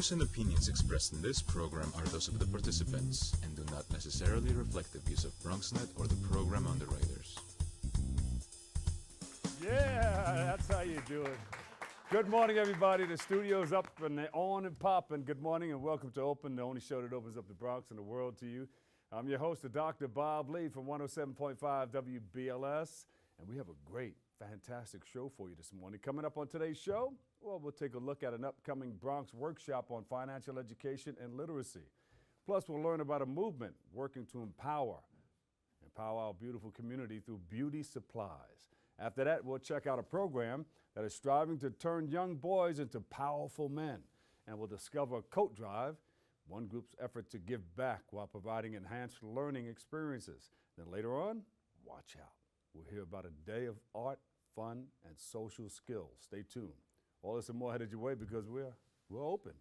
views and opinions expressed in this program are those of the participants and do not necessarily reflect the views of BronxNet or the program underwriters. Yeah, that's how you do it. Good morning, everybody. The studio's up and they're on and popping. Good morning and welcome to Open, the only show that opens up the Bronx and the world to you. I'm your host, Dr. Bob Lee from 107.5 WBLS, and we have a great, fantastic show for you this morning. Coming up on today's show, well, we'll take a look at an upcoming Bronx workshop on financial education and literacy. Plus, we'll learn about a movement working to empower our beautiful community through beauty supplies. After that, we'll check out a program that is striving to turn young boys into powerful men. And we'll discover Coat Drive, one group's effort to give back while providing enhanced learning experiences. Then later on, watch out. We'll hear about a day of art, fun, and social skills. Stay tuned. All this and more headed your way because we're open.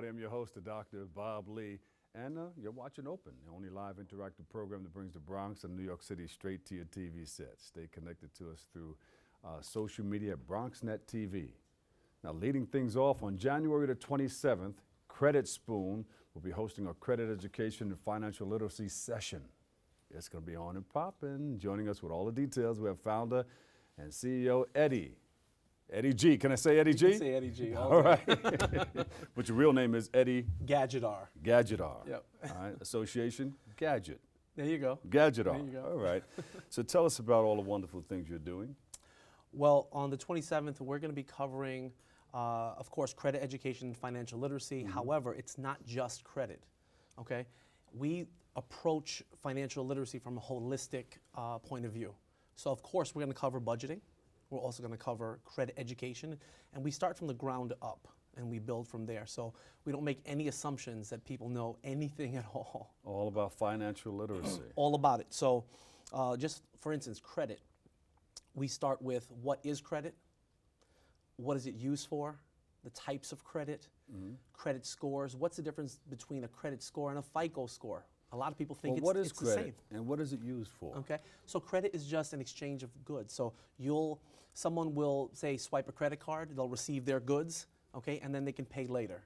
I'm your host, Dr. Bob Lee, and you're watching Open, the only live interactive program that brings the Bronx and New York City straight to your TV set. Stay connected to us through social media at BronxNet TV. Now, leading things off on January the 27th, Credit Spoon will be hosting a credit education and financial literacy session. It's going to be on and popping. Joining us with all the details, we have founder and CEO Eddie G. Can I say Eddie G? You can say Eddie G. All right. But your real name is Eddie Gajadar. Gajadar. Yep. All right. Association Gadget. There you go. Gajadar. There you go. All right. So tell us about all the wonderful things you're doing. Well, on the 27th, we're going to be covering, of course, credit education and financial literacy. Mm-hmm. However, it's not just credit. Okay. We approach financial literacy from a holistic point of view. So, of course, we're going to cover budgeting. We're also going to cover credit education, and we start from the ground up and we build from there. So we don't make any assumptions that people know anything at all. All about financial literacy. All about it. So just for instance, credit. We start with what is credit, what is it used for, the types of credit, credit scores. What's the difference between a credit score and a FICO score? A lot of people think what is it's credit, the same. and what is it used for? Okay, so credit is just an exchange of goods. So someone will say swipe a credit card, they'll receive their goods, okay, and then they can pay later.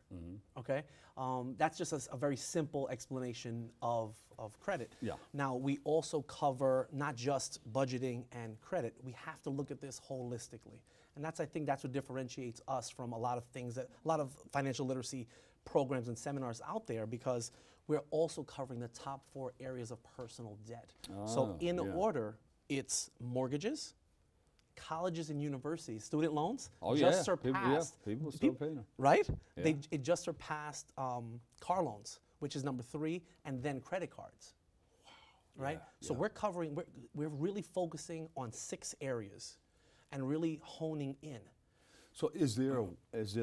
Okay, that's just a very simple explanation of credit. Yeah. Now we also cover not just budgeting and credit. We have to look at this holistically, and I think that's what differentiates us from a lot of financial literacy programs and seminars out there, because we're also covering the top 4 areas of personal debt. So in order, it's mortgages, colleges and universities, student loans just surpassed. People still pay them. Right? Yeah. It just surpassed car loans, which is number 3, and then credit cards. Wow. Right? Yeah, So we're really focusing on 6 areas and really honing in. So is there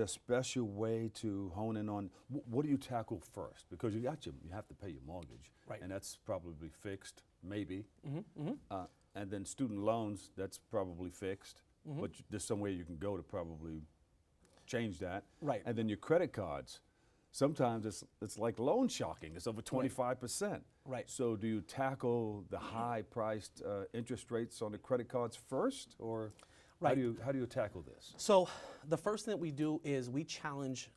a special way to hone in on, what do you tackle first? Because you have to pay your mortgage, right, and that's probably fixed, maybe. And then student loans, that's probably fixed, but there's somewhere you can go to probably change that. Right. And then your credit cards, sometimes it's like loan sharking. It's over 25%. Right. So do you tackle the high-priced interest rates on the credit cards first, or? Right. How do you tackle this? So the first thing that we do is we challenge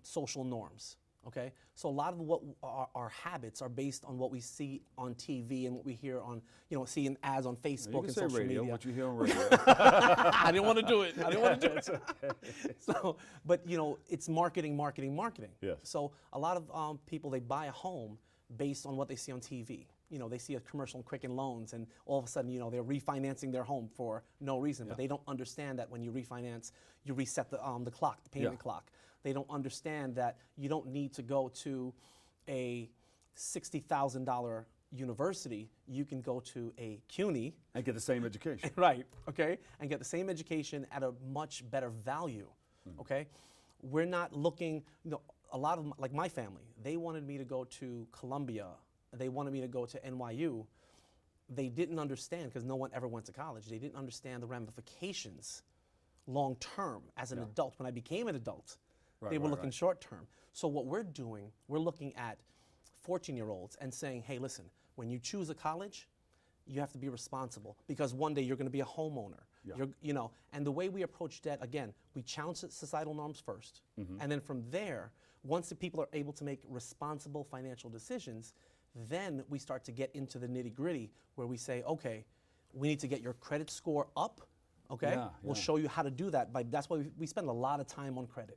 social norms. Okay, so a lot of what our habits are based on what we see on TV and what we hear on, see in ads on Facebook and social radio, media. What you hear on radio. I didn't want to do it. Okay. So, but it's marketing. Yes. So a lot of people, they buy a home based on what they see on TV. They see a commercial on Quicken Loans, and all of a sudden, they're refinancing their home for no reason. But they don't understand that when you refinance, you reset the clock, the payment clock. They don't understand that you don't need to go to a $60,000 university, you can go to a CUNY. And get the same education. Right, okay, and get the same education at a much better value, okay? We're not looking, a lot of, like my family, they wanted me to go to Columbia, they wanted me to go to NYU. They didn't understand, because no one ever went to college, they didn't understand the ramifications long term as an adult. When I became an adult, they were looking short term. So what we're doing, we're looking at 14-year-olds and saying, hey, listen, when you choose a college, you have to be responsible, because one day you're going to be a homeowner. And the way we approach debt, again, we challenge societal norms first, and then from there, once the people are able to make responsible financial decisions, then we start to get into the nitty-gritty where we say, okay, we need to get your credit score up, okay? We'll show you how to do that. That's why we spend a lot of time on credit,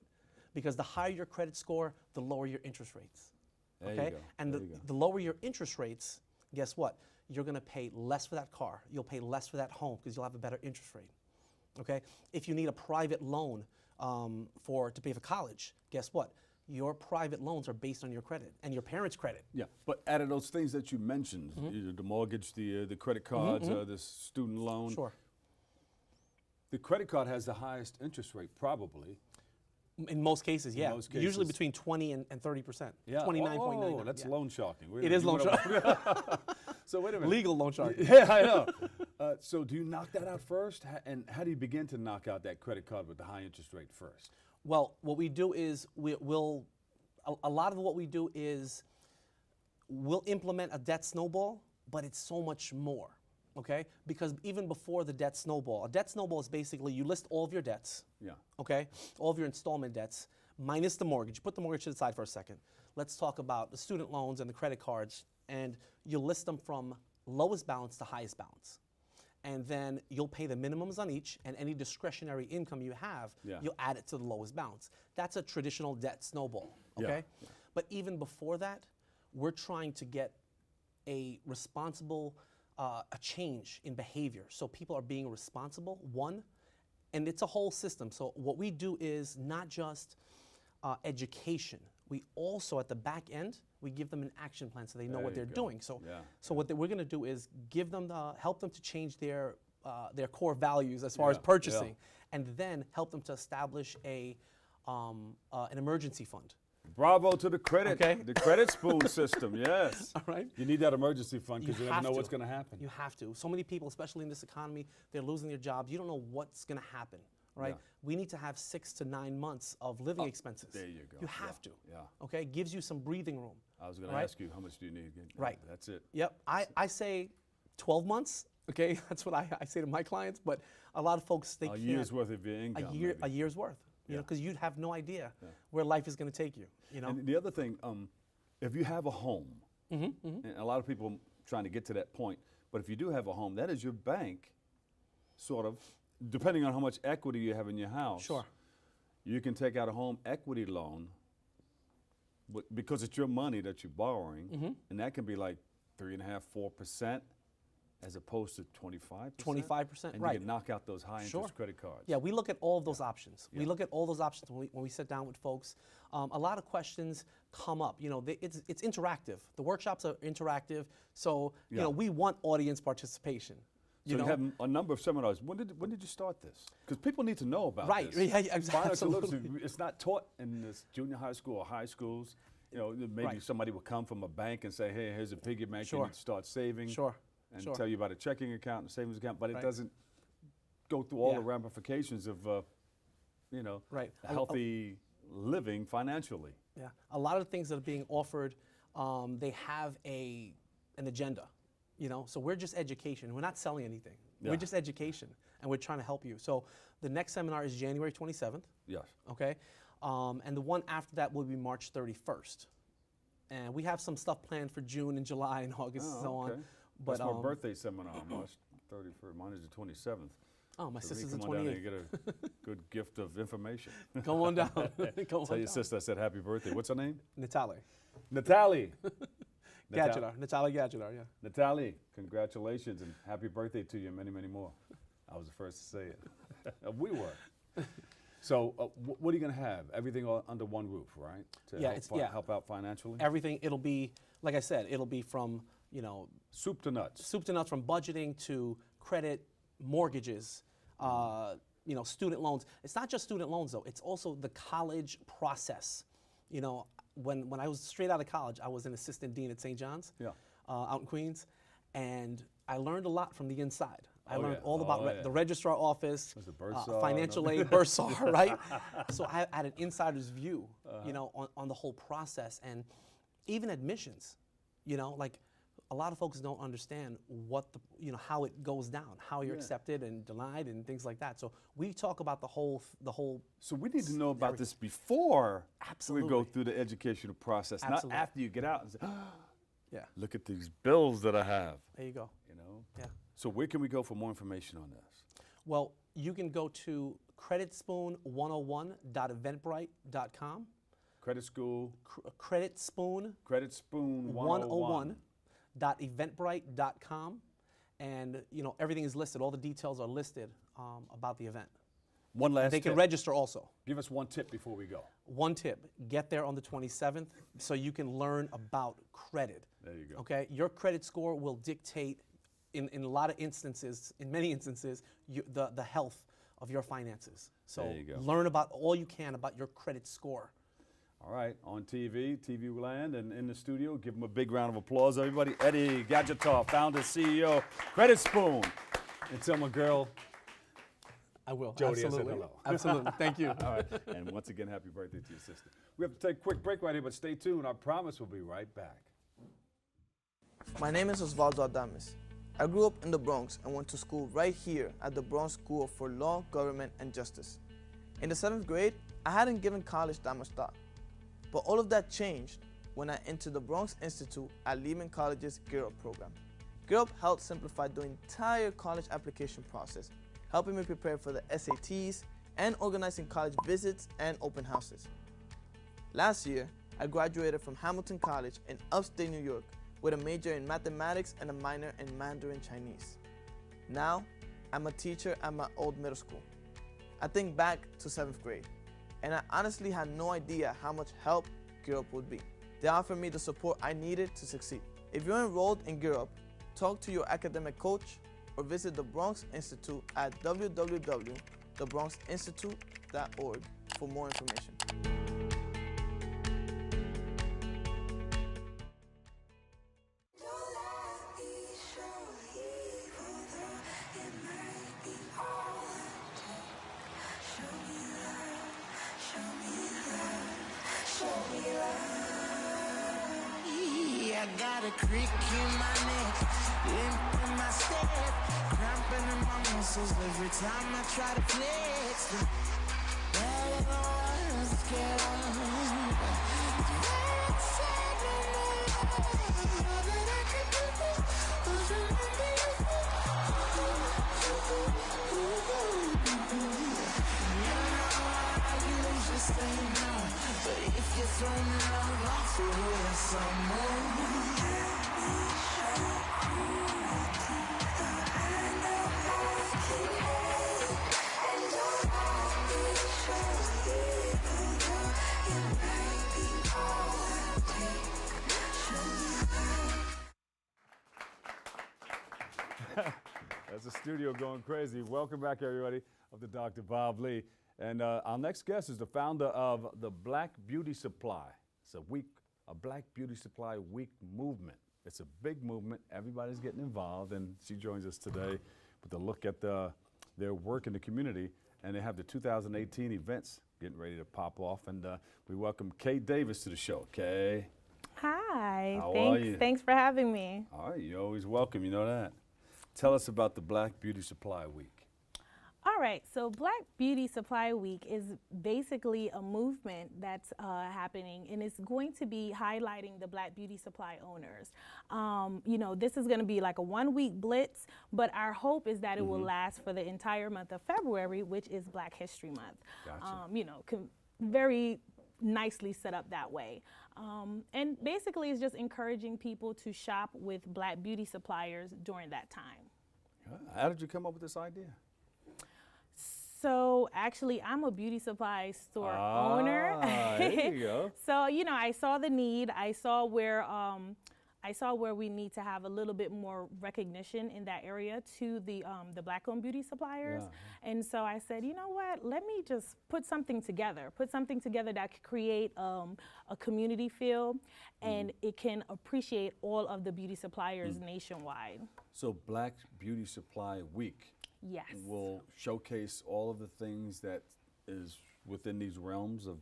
because the higher your credit score, the lower your interest rates, okay? And the lower your interest rates, guess what? You're gonna pay less for that car. You'll pay less for that home, because you'll have a better interest rate, okay? If you need a private loan to pay for college, guess what? Your private loans are based on your credit and your parents' credit. Yeah, but out of those things that you mentioned, the mortgage, the credit cards, the student loan. Sure. The credit card has the highest interest rate, probably. In most cases, yeah. most cases. Usually between 20 and 30%. Yeah. 29.9. Oh, that's loan sharking. It is loan sharking. So wait a minute. Legal loan sharking. Yeah, I know. So do you knock that out first? And how do you begin to knock out that credit card with the high interest rate first? Well, what we do is a lot of what we do is we'll implement a debt snowball, but it's so much more, okay? Because even before the debt snowball, a debt snowball is basically you list all of your debts, okay? All of your installment debts, minus the mortgage. Put the mortgage to the side for a second. Let's talk about the student loans and the credit cards, and you list them from lowest balance to highest balance. And then you'll pay the minimums on each, and any discretionary income you have, you'll add it to the lowest balance. That's a traditional debt snowball, okay? But even before that, we're trying to get a responsible, a change in behavior. So people are being responsible, one, and it's a whole system. So what we do is not just education. We also, at the back end, we give them an action plan so they know what they're doing. So, what we're going to do is give them help them to change their core values as far as purchasing, and then help them to establish an emergency fund. Bravo to the credit, the credit spoon system, yes. All right. You need that emergency fund because you never know what's going to happen. You have to. So many people, especially in this economy, they're losing their jobs. You don't know what's going to happen, right? We need to have 6 to 9 months of living expenses. There you go. You have to. Okay, gives you some breathing room. I was going to ask you, how much do you need? Right. That's it. Yep. I say 12 months. Okay, that's what I say to my clients. But a lot of folks, they can't. A year's worth of your income. A year's worth. You know, because you'd have no idea where life is going to take you. You know. And the other thing, if you have a home, and a lot of people trying to get to that point, but if you do have a home, that is your bank, sort of, depending on how much equity you have in your house. Sure. You can take out a home equity loan, because it's your money that you're borrowing, and that can be like 3.5%, 4%. As opposed to 25%? 25%, and right. you can knock out those high interest credit cards. Yeah, we look at all of those options. We look at all those options when we sit down with folks. A lot of questions come up. You know, it's interactive. The workshops are interactive, so you know, we want audience participation. You have a number of seminars. When did you start this? Because people need to know about this. Right, yeah, absolutely. It's not taught in this junior high school or high schools. You know, maybe somebody will come from a bank and say, hey, here's a piggy bank, you need to start saving. And tell you about a checking account and savings account, but it doesn't go through all the ramifications of, you know, healthy living financially. Yeah, a lot of the things that are being offered, they have an agenda, you know. So we're just education. We're not selling anything. We're just education, and we're trying to help you. So the next seminar is January 27th. Yes. Okay, and the one after that will be March 31st, and we have some stuff planned for June and July and August and so on. But that's my birthday seminar, March 31st. Mine is the 27th. Oh, my sister's the 28th. Come on down there and get a good gift of information. Come on down. Tell your sister I said happy birthday. What's her name? Natalie. Natalie. Gajadar. Natalie Gajadar, yeah. Natalie, congratulations and happy birthday to you and many, many more. I was the first to say it. We were. So what are you going to have? Everything under one roof, right? To help out financially? Everything, it'll be, like I said, it'll be from you know, Soup to nuts. soup to nuts, from budgeting to credit, mortgages, you know, student loans. It's not just student loans though, it's also the college process. You know, when I was straight out of college, I was an assistant dean at St. John's out in Queens, and I learned a lot from the inside. I learned all about the registrar office, the bursar, financial aid, bursar, right? So I had an insider's view, you know, on the whole process, and even admissions. You know, like a lot of folks don't understand what the, you know, how it goes down, how you're accepted and denied and things like that. So we talk about the whole. So we need to know about this before we go through the educational process, not after you get out and say, yeah, look at these bills that I have. There you go. You know. Yeah. So where can we go for more information on this? Well, you can go to creditspoon101.eventbrite.com. Credit school. Creditspoon. Creditspoon 101.eventbrite.com, and you know, everything is listed. All the details are listed about the event. One last They tip. can register also. Give us one tip before we go. One tip: get there on the 27th so you can learn about credit. There you go. Okay, your credit score will dictate, in a lot of instances, in many instances, the health of your finances. So There you go. learn about all you can about your credit score. All right, on TV land, and in the studio, give him a big round of applause, everybody. Eddie Gajadar, founder, CEO, Credit Spoon. And tell my girl, I will. Jody, I said Absolutely. hello. Absolutely. Thank you. all right, and once again, happy birthday to your sister. We have to take a quick break right here, but stay tuned. I promise we'll be right back. My name is Osvaldo Adames. I grew up in the Bronx and went to school right here at the Bronx School for Law, Government, and Justice. In the 7th grade, I hadn't given college that much thought. But all of that changed when I entered the Bronx Institute at Lehman College's Gear Up program. Gear Up helped simplify the entire college application process, helping me prepare for the SATs and organizing college visits and open houses. Last year, I graduated from Hamilton College in upstate New York with a major in mathematics and a minor in Mandarin Chinese. Now, I'm a teacher at my old middle school. I think back to 7th grade, and I honestly had no idea how much help Gear Up would be. They offered me the support I needed to succeed. If you're enrolled in Gear Up, talk to your academic coach or visit the Bronx Institute at www.thebronxinstitute.org for more information. I got a creak in my neck, limp in my step, cramping in my muscles every time I try to flex. Better than ones get on. But if you throw me love, I'll throw you some more. That's the studio going crazy. Welcome back, everybody, of the Dr. Bob Lee. And our next guest is the founder of the Black Beauty Supply. It's a Black Beauty Supply Week movement. It's a big movement. Everybody's getting involved, and she joins us today with a look at their work in the community. And they have the 2018 events getting ready to pop off. And we welcome Kay Davis to the show. Kay. Hi. How Thanks. are you? Thanks for having me. All right, you're always welcome. You know that. Tell us about the Black Beauty Supply Week. All right, so Black Beauty Supply Week is basically a movement that's happening, and it's going to be highlighting the Black Beauty Supply owners. You know, this is going to be like a 1-week blitz, but our hope is that it will last for the entire month of February, which is Black History Month. Gotcha. You know, very nicely set up that way. And basically it's just encouraging people to shop with Black beauty suppliers during that time. How did you come up with this idea? So actually, I'm a beauty supply store owner. There you go. So, you know, I saw the need. I saw where I saw where we need to have a little bit more recognition in that area to the Black-owned beauty suppliers. And so I said, you know what, let me just put something together that could create a community feel, and it can appreciate all of the beauty suppliers nationwide. So Black Beauty Supply Week will showcase all of the things that is within these realms of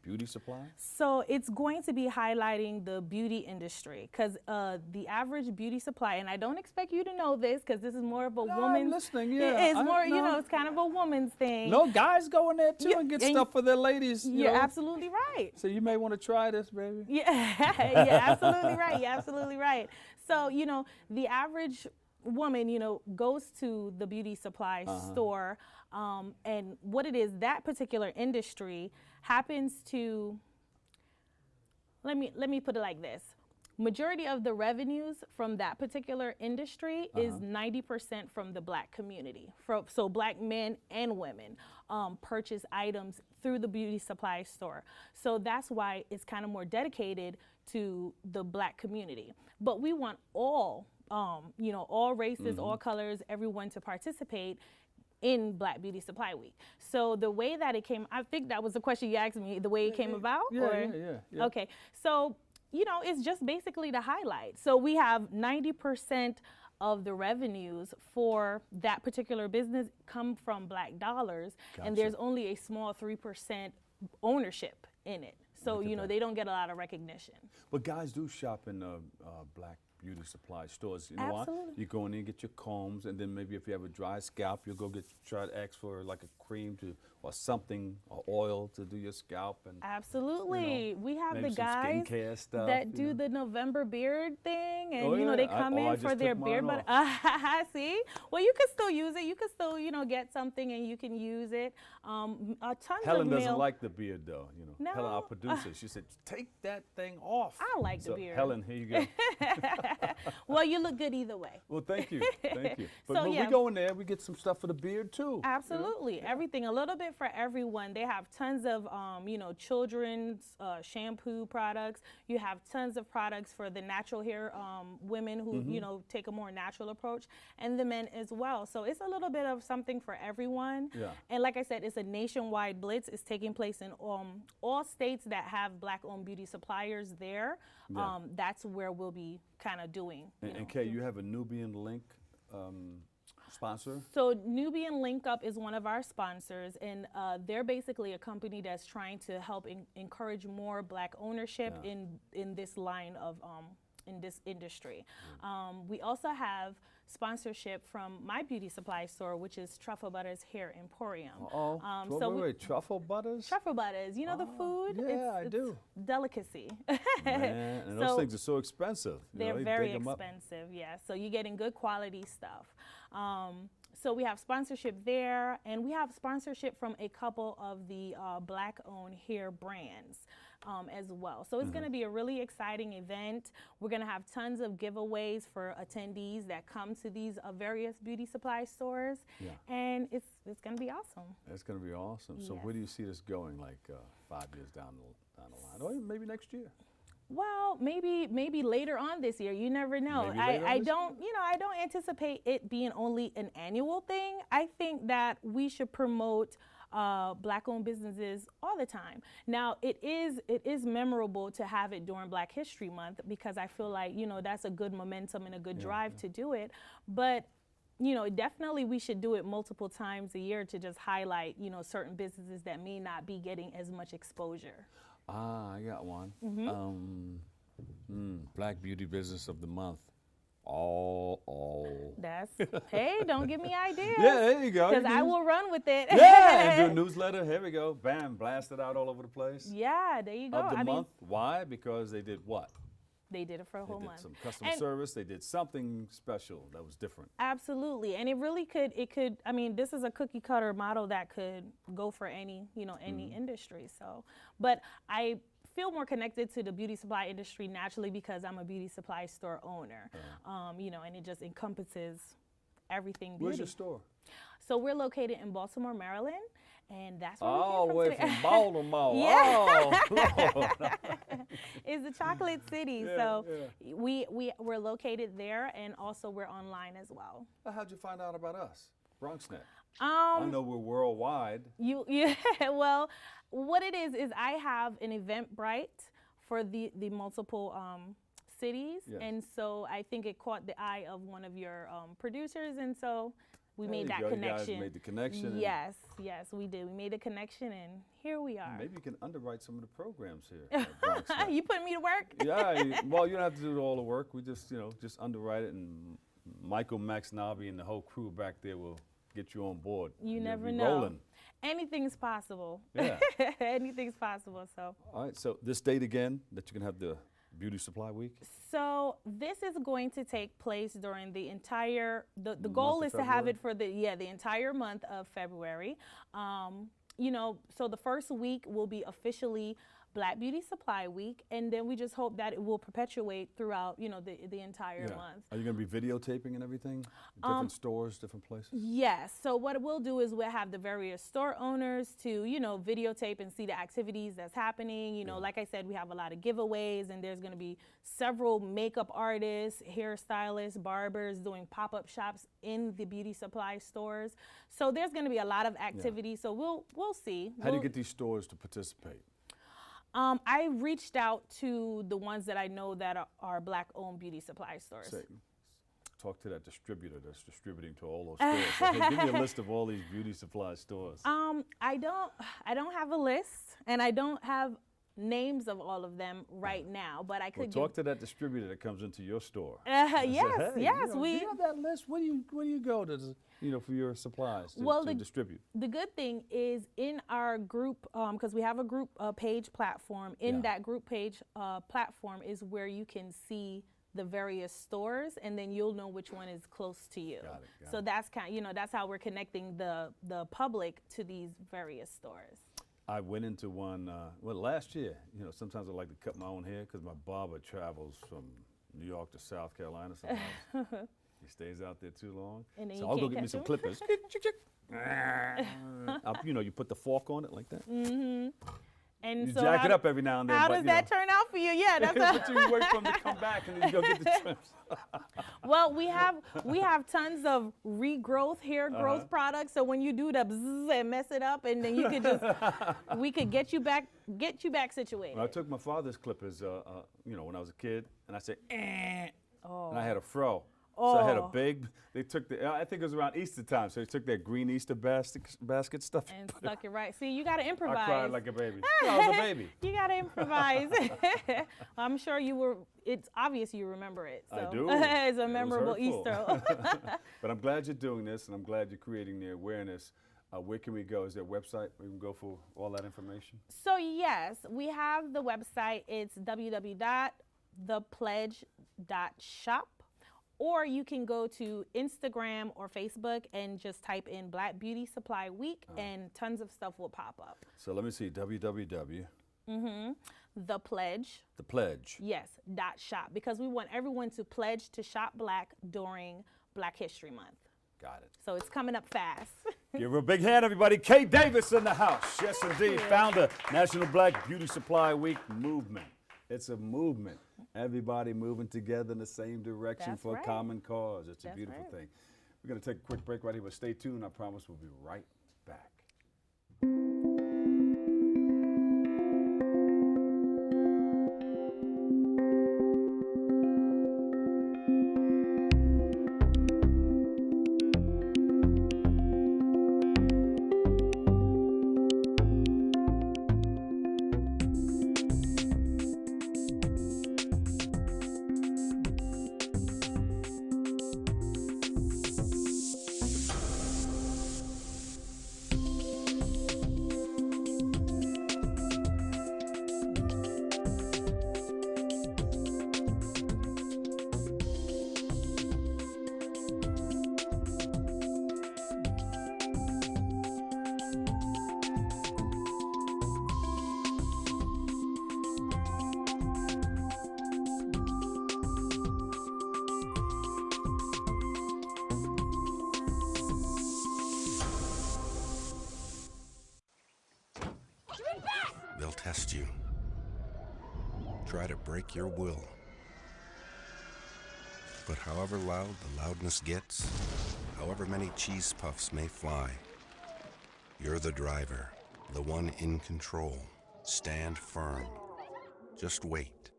beauty supply? So it's going to be highlighting the beauty industry, because the average beauty supply, and I don't expect you to know this because this is more of a woman's. I'm listening, yeah. It's more, you know, it's kind of a woman's thing. No, guys go in there too and get stuff for their ladies. You're absolutely right. So you may want to try this, baby. Yeah, you're absolutely right. You're absolutely right. So, you know, the average woman, you know, goes to the beauty supply store, and what it is, that particular industry happens to, let me put it like this. Majority of the revenues from that particular industry is 90% from the Black community. So Black men and women purchase items through the beauty supply store. So that's why it's kind of more dedicated to the Black community. But we want all, you know, all races, all colors, everyone to participate in Black Beauty Supply Week. So the way that it came, I think that was the question you asked me, the way it came about? Yeah. Okay, so, you know, it's just basically to highlight. So we have 90% of the revenues for that particular business come from Black dollars, and there's only a small 3% ownership in it. So, you know, they don't get a lot of recognition. But guys do shop in Black beauty supply stores. You know why? You go in there and get your combs, and then maybe if you have a dry scalp, you'll go try to ask for like a cream or something, or oil to do your scalp. And absolutely, you know, we have the some guys skincare stuff, that do the November beard thing, and oh, you know, they come in for their beard. But see, well, you can still use it. You can still, you know, get something and you can use it. Tons Helen of doesn't like the beard though. You know, No. Helen, our producer, she said, "Take that thing off." I like the beard. Helen, here you go. Well, you look good either way. Well, thank you, thank you. But So, when yeah. we go in there, we get some stuff for the beard too. Absolutely, you know? Everything, a little bit for everyone. They have tons of, you know, children's shampoo products. You have tons of products for the natural hair women who, you know, take a more natural approach, and the men as well. So it's a little bit of something for everyone. Yeah. And like I said, it's a nationwide blitz. It's taking place in all states that have Black-owned beauty suppliers there. Yeah. That's where we'll be kind of doing. And Kay, you have a Nubian Link sponsor? So Nubian Link Up is one of our sponsors, and they're basically a company that's trying to help encourage more Black ownership in this line of in this industry. We also have sponsorship from my beauty supply store, which is Truffle Butters Hair Emporium. Wait, Truffle Butters? Truffle Butters, you know the food? Yeah, I do. Delicacy. Man, and those things are so expensive. They're very expensive, yeah. So you're getting good quality stuff. So we have sponsorship there, and we have sponsorship from a couple of the Black-owned hair brands as well. So it's going to be a really exciting event. We're going to have tons of giveaways for attendees that come to these various beauty supply stores, and it's going to be awesome. It's going to be awesome. So Yes. where do you see this going, like 5 years down the line, or maybe next year? Well, maybe later on this year. You never know. I don't anticipate it being only an annual thing. I think that we should promote Black-owned businesses all the time. Now, it is memorable to have it during Black History Month, because I feel like, you know, that's a good momentum and a good drive to do it. But you know, definitely we should do it multiple times a year to just highlight, you know, certain businesses that may not be getting as much exposure. I got one. Black Beauty Business of the Month. That's, hey, don't give me ideas. Yeah, there you go. Because I will run with it. Yeah, and do a newsletter. Here we go. Bam, blast it out all over the place. Yeah, there you go. Of the month. Why? Because they did what? They did it for a whole month. They did some customer service. They did something special that was different. Absolutely, and it really could. I mean, this is a cookie cutter model that could go for any, you know, any industry. So, but I feel more connected to the beauty supply industry naturally because I'm a beauty supply store owner. You know, and it just encompasses everything beauty. Where's your store? So we're located in Baltimore, Maryland, and that's where all the we way came from Baltimore. Yeah. Oh, Lord. It's the chocolate city. Yeah, So yeah. we're located there, and also we're online as well. Well, how'd you find out about us, BronxNet? I know we're worldwide. Yeah, well, what it is I have an Eventbrite for the multiple cities, Yes. and so I think it caught the eye of one of your producers, and so we There made you that go. You connection. guys made the connection. and Yes, we did. We made a connection, and here we are. Maybe you can underwrite some of the programs here at BronxNet. You putting me to work? Yeah, well, you don't have to do all the work. We just, just underwrite it, and Michael, Max, Nobby, and the whole crew back there will get you on board. You and you'll never be know. Rolling. Anything's possible. Yeah. Anything's possible. So. All right, so this date again that you can have the Beauty Supply Week? So this is going to take place during the entire. The goal month is of to have February? it for the entire month of February. So the first week will be officially Black Beauty Supply Week, and then we just hope that it will perpetuate throughout, the entire month. Are you going to be videotaping and everything? Different stores, different places? Yes. So what we'll do is we'll have the various store owners to, videotape and see the activities that's happening. Like I said, we have a lot of giveaways, and there's going to be several makeup artists, hairstylists, barbers doing pop-up shops in the beauty supply stores. So there's going to be a lot of activity. So we'll see. How do you get these stores to participate? I reached out to the ones that I know that are Black-owned beauty supply stores. Say, talk to that distributor that's distributing to all those stores. Say, hey, give me a list of all these beauty supply stores. I don't have a list, and I don't have names of all of them right now, but I Well, could talk to that distributor that comes into your store. Yes, Say, hey, yes, do you have that list? Where do you go to, for your supplies to distribute? The good thing is in our group, because we have a group page platform. In that group page platform is where you can see the various stores, and then you'll know which one is close to you. Got it. So that's that's how we're connecting the public to these various stores. I went into one, last year. Sometimes I like to cut my own hair because my barber travels from New York to South Carolina sometimes. He stays out there too long. And then So you I'll go can't get me catch some him? clippers. You put the fork on it like that. And You so jack how, it up every now and then. how but, does that turn out for you? Yeah, that's but you wait for him to come back and then you go get the trims. Well, we have tons of regrowth, hair growth products. So when you do the bzzz and mess it up, and then you could we could get you back situated. Well, I took my father's clippers, when I was a kid, and I said, and I had a fro. So I had a big. They took I think it was around Easter time, so they took that green Easter basket stuff And stuck it right. See, you got to improvise. I cried like a baby. I was a baby. You got to improvise. I'm sure it's obvious you remember it. So. I do. It's a It was memorable hurtful. Easter. But I'm glad you're doing this, and I'm glad you're creating the awareness. Where can we go? Is there a website where we can go for all that information? So yes, we have the website. It's www.thepledge.shop. Or you can go to Instagram or Facebook and just type in Black Beauty Supply Week, and tons of stuff will pop up. So let me see, www. The Pledge. The Pledge. Yes, .shop, because we want everyone to pledge to shop Black during Black History Month. Got it. So it's coming up fast. Give her a big hand, everybody. Kay Davis in the house. Yes, indeed. Founder, National Black Beauty Supply Week movement. It's a movement. Everybody moving together in the same direction That's for right. a common cause. It's a That's beautiful right. thing. We're going to take a quick break right here, but stay tuned. I promise we'll be right back. They'll test you. try to break your will. But however loud the loudness gets, however many cheese puffs may fly, you're the driver, the one in control. Stand firm. Just wait.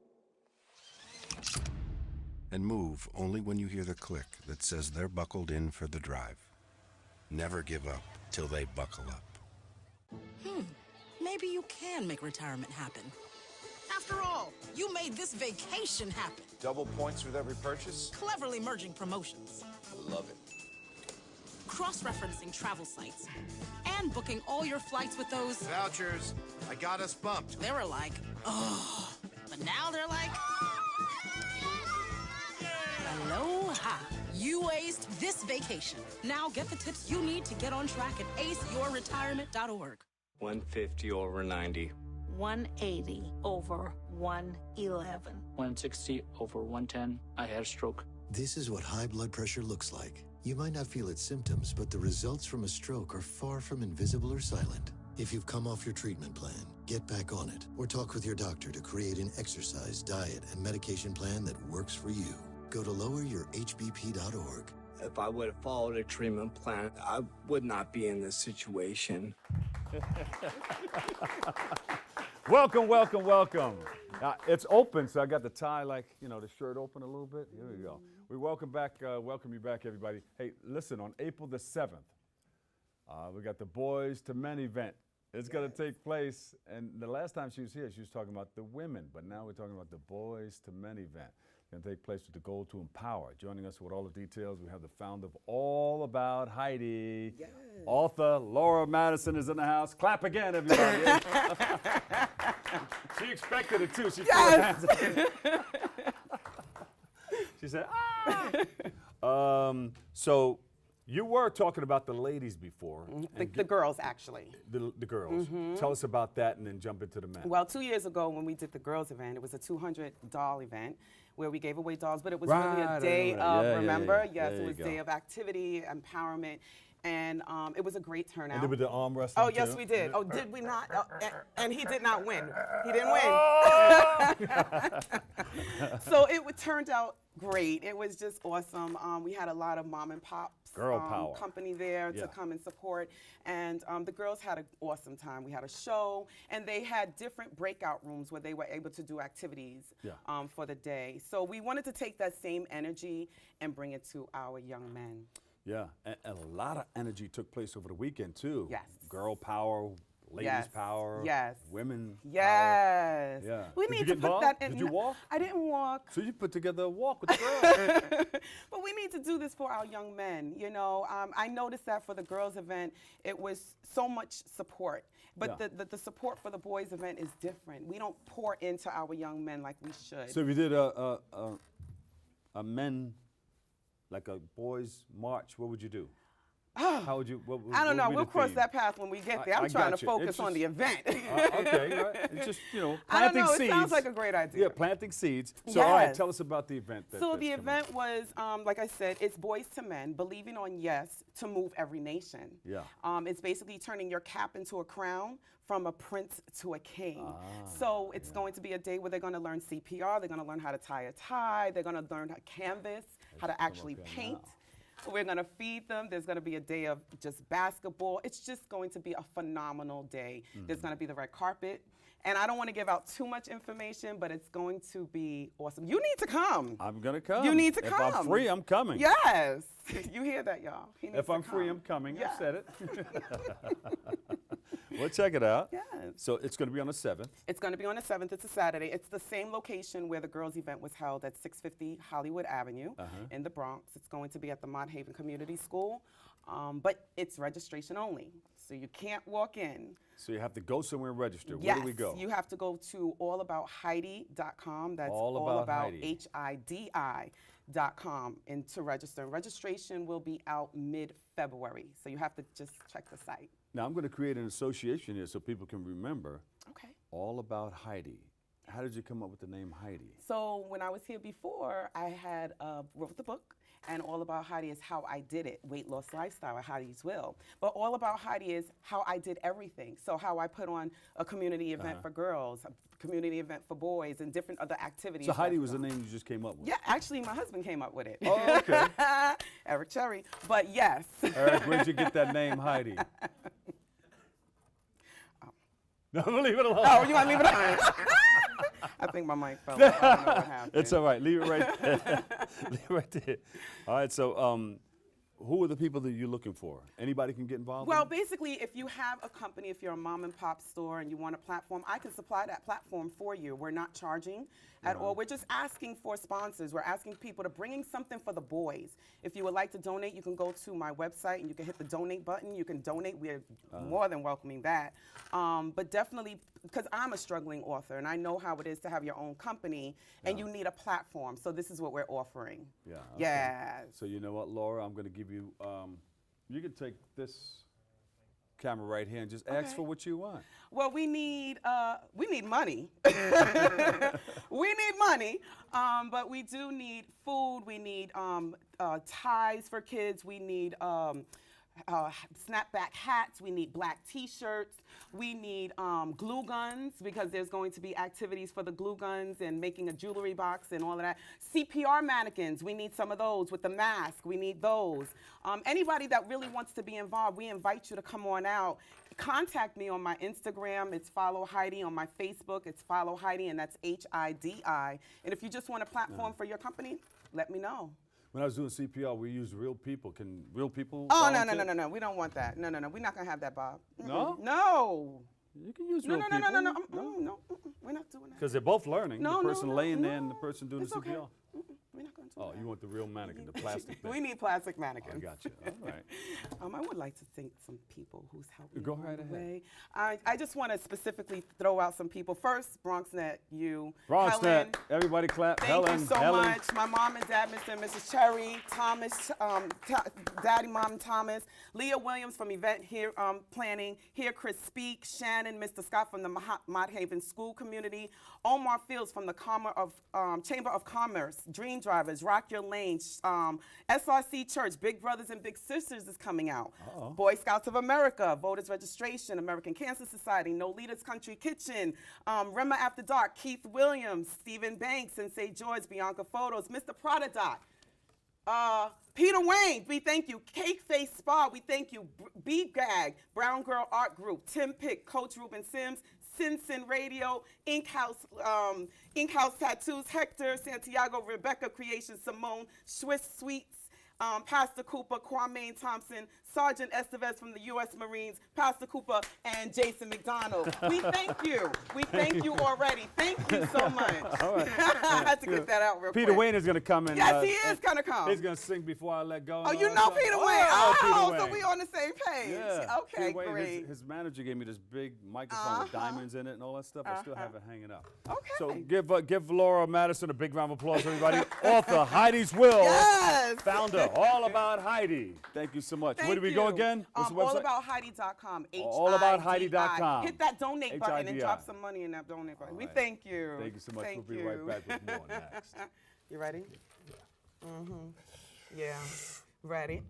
And move only when you hear the click that says they're buckled in for the drive. Never give up till they buckle up. Maybe you can make retirement happen. After all, you made this vacation happen. Double points with every purchase? Cleverly merging promotions. Love it. Cross-referencing travel sites. And booking all your flights with those... Vouchers. I got us bumped. They were like, oh. But now they're like... Aloha. You aced this vacation. Now get the tips you need to get on track at aceyourretirement.org. 150 over 90. 180 over 111. 160 over 110. I had a stroke. This is what high blood pressure looks like. You might not feel its symptoms, but the results from a stroke are far from invisible or silent. If you've come off your treatment plan, get back on it, or talk with your doctor to create an exercise, diet, and medication plan that works for you. Go to loweryourhbp.org. If I would have followed a treatment plan, I would not be in this situation. Welcome, welcome, welcome. It's open, so I got the tie, like, you know, the shirt open a little bit. Here we go. We welcome you back, everybody. Hey, listen, on April the 7th, we got the Boys to Men event. It's going to take place, and the last time she was here, she was talking about the women, but now we're talking about the Boys to Men event. Going to take place with the goal to empower. Joining us with all the details, we have the founder of All About Hidi. Yes. Author Laura Madison is in the house. Clap again, everybody. She expected it too. She threw her hands up. She said, ah! So you were talking about the ladies before. The girls, actually. The girls. Mm-hmm. Tell us about that and then jump into the men. Well, 2 years ago when we did the girls event, it was a $200 event where we gave away dolls, but it was really a day of, remember? Yes, it was a day of activity, empowerment. And it was a great turnout. And did the arm wrestling yes, too? we did. Oh, did we not? And he did not win. He didn't win. So it turned out great. It was just awesome. We had a lot of mom and pops Girl power. Company there to come and support. And the girls had an awesome time. We had a show, and they had different breakout rooms where they were able to do activities for the day. So we wanted to take that same energy and bring it to our young men. Yeah, and a lot of energy took place over the weekend, too. Yes. Girl power, ladies power, women power. Yeah. We need to put that in. Did you walk? I didn't walk. So you put together a walk with the girls. But we need to do this for our young men. You know, I noticed that for the girls event, it was so much support. But the support for the boys event is different. We don't pour into our young men like we should. So if you did a men, like a boys march, what would you do? How would you? I don't know. We'll cross that path when we get there. I'm trying to focus on the event. Okay, right. It's just, you know, planting I don't know. seeds. It sounds like a great idea. Yeah, planting seeds. So, all right, tell us about the event. So the event was, like I said, it's Boys to Men, believing on yes to move every nation. Yeah. It's basically turning your cap into a crown, from a prince to a king. So it's going to be a day where they're going to learn CPR. They're going to learn how to tie a tie. They're going to learn how to canvas, how to actually paint. We're going to feed them. There's going to be a day of just basketball. It's just going to be a phenomenal day. There's going to be the red carpet. And I don't want to give out too much information, but it's going to be awesome. You need to come. I'm going to come. You need to come. If I'm free, I'm coming. Yes. You hear that, y'all. If I'm free, I'm coming. Yes. I said it. Well, check it out. Yes. So it's going to be on the 7th. It's going to be on the 7th. It's a Saturday. It's the same location where the girls' event was held at 650 Hollywood Avenue in the Bronx. It's going to be at the Mott Haven Community School, but it's registration only. So you can't walk in. So you have to go somewhere and register. Yes, Where do we go? You have to go to allaboutHidi.com. That's allaboutHIDI.com and to register. Registration will be out mid-February, so you have to just check the site. Now I'm going to create an association here so people can remember. Okay. All About Hidi. How did you come up with the name Hidi? So when I was here before, I had wrote the book, and All About Hidi is how I did it, weight loss lifestyle at Hidi's Will. But All About Hidi is how I did everything. So how I put on a community event for girls, a community event for boys, and different other activities. So Hidi was the name you just came up with? Yeah, actually my husband came up with it. Oh, okay. Eric Cherry, but yes. Eric, where'd you get that name Hidi? No, leave it alone. Oh, you want to leave it alone? I think my mic fell off. I don't know what happened. It's all right. Leave it right there. Leave it right there. All right, so who are the people that you're looking for? Anybody can get involved? Well, basically, if you have a company, if you're a mom and pop store and you want a platform, I can supply that platform for you. We're not charging at all. We're just asking for sponsors. We're asking people to bring in something for the boys. If you would like to donate, you can go to my website and you can hit the donate button. You can donate. We're more than welcoming that. But definitely, because I'm a struggling author and I know how it is to have your own company and you need a platform. So this is what we're offering. Yeah. Okay. Yes. So you know what, Laura? I'm going to give you, you can take this camera right here and just ask for what you want. Well, we need money. We need money, but we do need food. We need ties for kids. We need snapback hats. We need black T-shirts. We need glue guns because there's going to be activities for the glue guns and making a jewelry box and all of that. CPR mannequins. We need some of those with the mask. We need those. Anybody that really wants to be involved, we invite you to come on out. Contact me on my Instagram. It's Follow Hidi. On my Facebook, it's Follow Hidi, and that's H-I-D-I. And if you just want a platform for your company, let me know. When I was doing CPR, we used real people. Can real people? Oh, volunteer? no. We don't want that. No. We're not going to have that, Bob. No? No. You can use real people. No. We're not doing that. Because they're both learning. No, the person laying there and the no. person doing It's the okay. CPR. We're not going to do Oh, that. you want the real mannequin, the plastic thing. We need plastic mannequins. I got you. All right. I would like to thank some people who's helped me Go along right the ahead. way. I just want to specifically throw out some people. First, BronxNet, you. BronxNet, Helen, everybody clap. thank Helen, you so much. My mom and dad, Mr. and Mrs. Cherry, Thomas, Daddy, Mom, Thomas, Leah Williams from Event here Planning, Hear Chris Speak, Shannon, Mr. Scott from the Mott Haven School Community, Omar Fields from the Chamber of Commerce, Dream Drivers, Rock Your Lane, SRC Church, Big Brothers and Big Sisters is coming out. Boy Scouts of America, Voters Registration, American Cancer Society, No Leaders Country Kitchen, Rema After Dark, Keith Williams, Stephen Banks, and St. George, Bianca Photos, Mr. Prada Dot, Peter Wayne, we thank you. Cake Face Spa, we thank you. B-Gag, Brown Girl Art Group, Tim Pick, Coach Ruben Sims, Sin Radio, Ink House Tattoos, Hector, Santiago, Rebecca Creations, Simone, Swiss Sweets, Pastor Cooper, Kwame Thompson, Sergeant Estevez from the U.S. Marines, Pastor Cooper, and Jason McDonald. We thank you. We thank you already. Thank you so much. All right. I had to get that out real quick. Peter Wayne is going to come in. Yes, he is going to come. He's going to sing Before I Let Go. Oh, you know Peter Wayne. Peter Oh, Wayne. so we on the same page. Yeah. Okay, Peter Wayne, great. His manager gave me this big microphone with diamonds in it and all that stuff. I still have it hanging up. Okay. So give Laura Madison a big round of applause, everybody. Author, Hidi's Will. Yes. Founder, All About Hidi. Thank you so much. Thank Where do we go you. again? What's the website? AllAboutHidi.com. AllAboutHidi.com. Hit that donate button and H-I-D-I. drop some money in that donate button. We right. thank you. Thank you so much. Thank We'll be right back with more next. You ready? Mm-hmm. Yeah. Ready?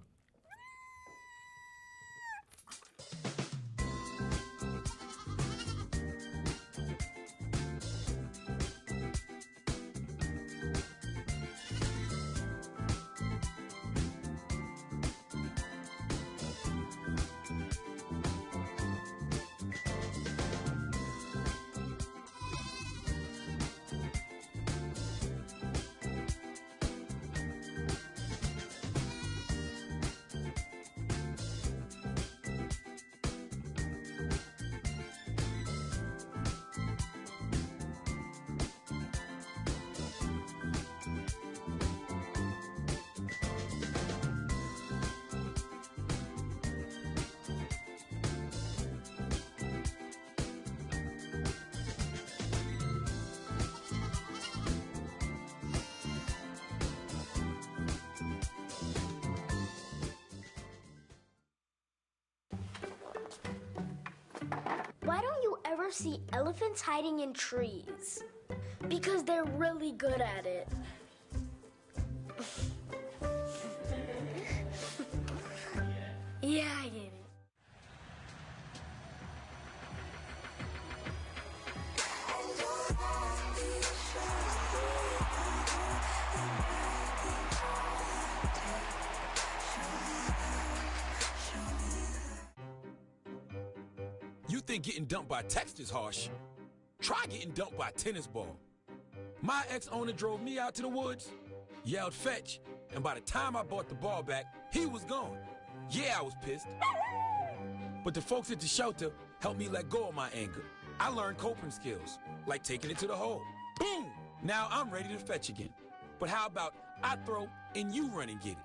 Why don't you ever see elephants hiding in trees? Because they're really good at it. Yeah, I get it. You think getting dumped by text is harsh? Try getting dumped by a tennis ball. My ex-owner drove me out to the woods, yelled fetch, and by the time I brought the ball back, he was gone. Yeah, I was pissed. But the folks at the shelter helped me let go of my anger. I learned coping skills, like taking it to the hole. Boom! Now I'm ready to fetch again. But how about I throw and you run and get it?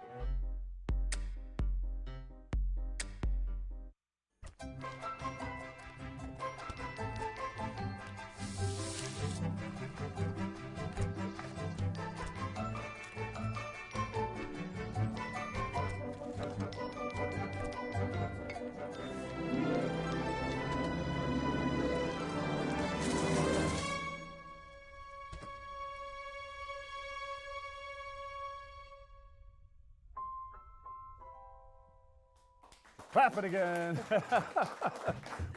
Clap it again.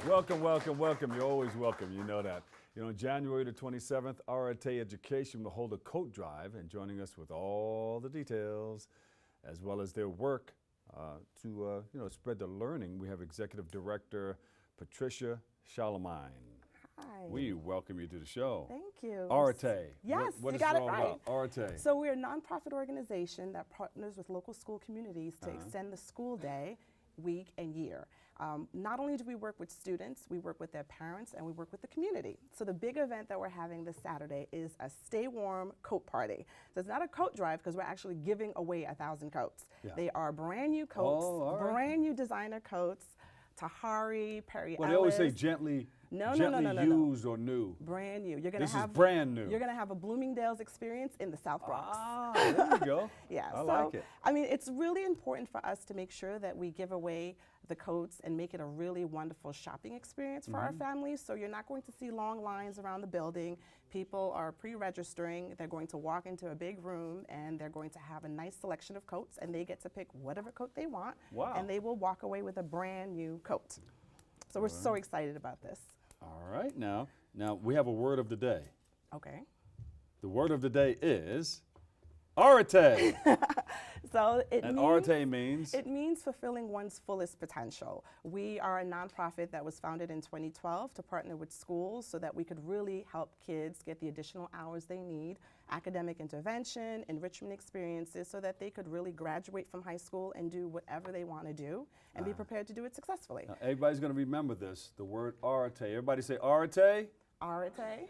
Welcome, welcome, welcome. You're always welcome. You know that. You know, January the 27th, Areté Education will hold a coat drive, and joining us with all the details, as well as their work to spread the learning, we have Executive Director Patricia Charlemagne. Hi. We welcome you to the show. Thank you. Areté. Yes, what you is got it it all right. about? Areté. So we're a nonprofit organization that partners with local school communities to extend the school day, week, and year. Not only do we work with students, we work with their parents, and we work with the community. So the big event that we're having this Saturday is a Stay Warm coat party. So it's not a coat drive because we're actually giving away 1,000 coats. Yeah. They are brand new coats, brand new designer coats. Tahari, Perry Well, Ellis. they always say gently used or new. Brand new. You're gonna This have is brand new. You're gonna have a Bloomingdale's experience in the South Bronx. Ah, there you go. Yeah, I like it. I mean, it's really important for us to make sure that we give away the coats and make it a really wonderful shopping experience for our families. So you're not going to see long lines around the building. People are pre-registering. They're going to walk into a big room and they're going to have a nice selection of coats, and they get to pick whatever coat they want. Wow. And they will walk away with a brand new coat. So we're so excited about this. All right, now we have a word of the day. Okay. The word of the day is Areté. So Areté means? It means fulfilling one's fullest potential. We are a nonprofit that was founded in 2012 to partner with schools so that we could really help kids get the additional hours they need, academic intervention, enrichment experiences, so that they could really graduate from high school and do whatever they want to do and be prepared to do it successfully. Now, everybody's going to remember this, the word Areté. Everybody say Areté. Areté.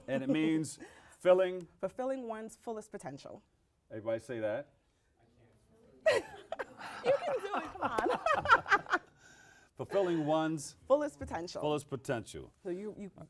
And it means fulfilling one's fullest potential. Everybody say that. You can do it, come on. Fulfilling one's fullest potential. Fullest potential. So